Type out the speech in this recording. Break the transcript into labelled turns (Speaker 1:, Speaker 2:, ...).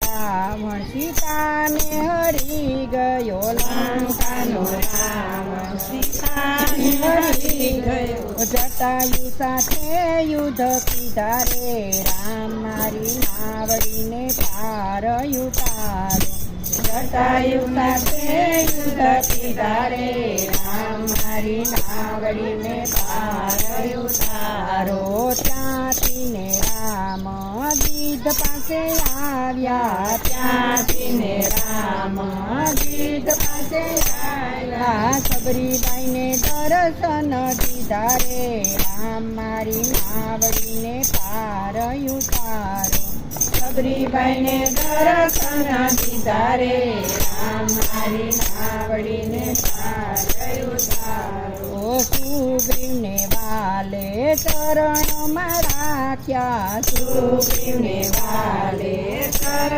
Speaker 1: રાવણ સીતાને હરી ગયો લંકાનો રાવણ સીતાને હરી ગયો જટાયુ સાથે યુદ્ધ કીધા રે રામ મારી નાવડીને પાર ઉતારો જટાયુ સાથે યુદ્ધ કીધા રે રામ મારી નાવડીને પાર ઉતારો ત્યાંથી ને રામ ગીધ પાસે આવ્યા ત્યાંથી ને રામ ગીધ પાસે આવ્યા સબરીબાઈને દર્શન દીધા રે રામ મારી નાવડીને પાર ઉતારો સબરીબાઈને દર્શન દીધા રે રામ મારી નાવડીને પાર ઉતારો સુગ્રીવને વાલે ચરણમાં રાખ્યા સુગ્રીવને વાલે ચરણ